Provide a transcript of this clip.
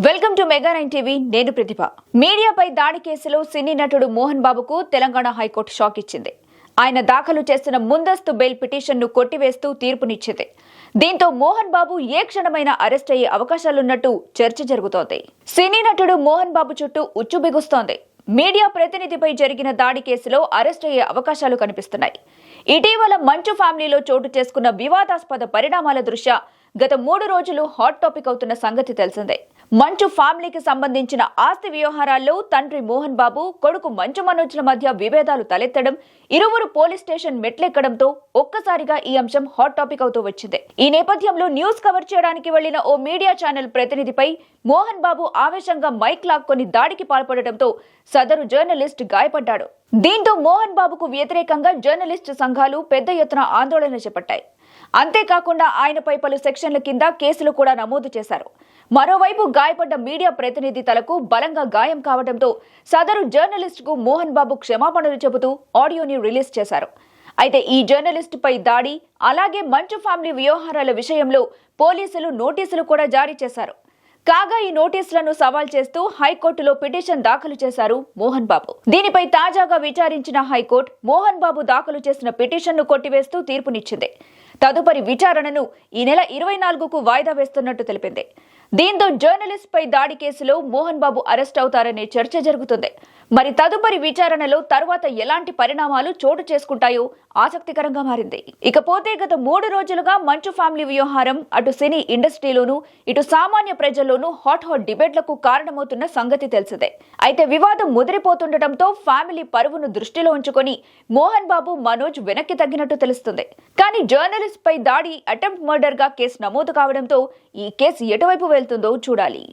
Welcome to mega 9 TV. నేను ప్రతిభ. మీడియాపై దాడి కేసులో సినీ నటుడు మోహన్ బాబుకు తెలంగాణ హైకోర్టు షాక్ ఇచ్చింది. ఆయన దాఖలు చేసిన ముందస్తు బెయిల్ పిటిషన్ను కొట్టివేస్తూ తీర్పునిచ్చింది. దీంతో మోహన్ బాబు ఏ క్షణమైనా అరెస్ట్ అయ్యే అవకాశాలున్నట్టు చర్చ జరుగుతోంది. సినీ నటుడు మోహన్ బాబు చుట్టూ ఉచ్చు బిగుస్తోంది. మీడియా ప్రతినిధిపై జరిగిన దాడి కేసులో అరెస్ట్ అయ్యే అవకాశాలు కనిపిస్తున్నాయి. ఇటీవల మంచు ఫ్యామిలీలో చోటు చేసుకున్న వివాదాస్పద పరిణామాల దృష్ట్యా గత 3 రోజులు హాట్ టాపిక్ అవుతున్న సంగతి తెలిసిందే. మంచు ఫ్యామిలీకి సంబంధించిన ఆస్తి వ్యవహారాల్లో తండ్రి మోహన్ బాబు, కొడుకు మంచు మనోజ్ల మధ్య విభేదాలు తలెత్తడం, ఇరువురు పోలీస్ స్టేషన్ మెట్లెక్కడంతో ఒక్కసారిగా ఈ అంశం హాట్ టాపిక్ అవుతూ వచ్చింది. ఈ నేపథ్యంలో న్యూస్ కవర్ చేయడానికి వెళ్లిన ఓ మీడియా ఛానల్ ప్రతినిధిపై మోహన్ బాబు ఆవేశంగా మైక్ లాక్కొని దాడికి పాల్పడటంతో సదరు జర్నలిస్ట్ గాయపడ్డాడు. దీంతో మోహన్ బాబుకు వ్యతిరేకంగా జర్నలిస్టు సంఘాలు పెద్ద ఎత్తున ఆందోళన చేపట్టాయి. అంతేకాకుండా ఆయనపై పలు సెక్షన్ల కింద కేసులు కూడా నమోదు చేశారు. మరోవైపు గాయపడ్డ మీడియా ప్రతినిధి తలకు బలంగా గాయం కావడంతో సదరు జర్నలిస్టుకు మోహన్ బాబు క్షమాపణలు చెబుతూ ఆడియోని రిలీజ్ చేశారు. అయితే ఈ జర్నలిస్టుపై దాడి, అలాగే మంచు ఫ్యామిలీ వ్యవహారాల విషయంలో పోలీసులు నోటీసులు కూడా జారీ చేశారు. కాగా ఈ నోటీసులను సవాల్ చేస్తూ హైకోర్టులో పిటిషన్ దాఖలు చేశారు మోహన్ బాబు. దీనిపై తాజాగా విచారించిన హైకోర్టు మోహన్ బాబు దాఖలు చేసిన పిటిషన్ను కొట్టివేస్తూ తీర్పునిచ్చింది. తదుపరి విచారణను ఈ నెల 24కు వాయిదా వేస్తున్నట్టు తెలిపింది. దీంతో జర్నలిస్ట్ పై దాడి కేసులో మోహన్ బాబు అరెస్ట్ అవుతారనే చర్చ జరుగుతుంది. మరి తదుపరి విచారణలో తర్వాత ఎలాంటి పరిణామాలు చోటు చేసుకుంటాయో ఆసక్తికరంగా మారింది. ఇకపోతే గత 3 రోజులుగా మంచు ఫ్యామిలీ వ్యవహారం అటు సినీ ఇండస్ట్రీలోనూ ఇటు సామాన్య ప్రజల్లోనూ హాట్ డిబేట్లకు కారణమవుతున్న సంగతి తెలిసిందే. అయితే వివాదం ముదిరిపోతుండటంతో ఫ్యామిలీ పరువును దృష్టిలో ఉంచుకొని మోహన్ బాబు, మనోజ్ వెనక్కి తగ్గినట్టు తెలుస్తుంది. కానీ జర్నలిస్ట్ పై దాడి అటెంప్ట్ మర్డర్ గా కేసు నమోదు కావడంతో ఈ కేసు ఎటువైపు వెళ్తుందో చూడాలి.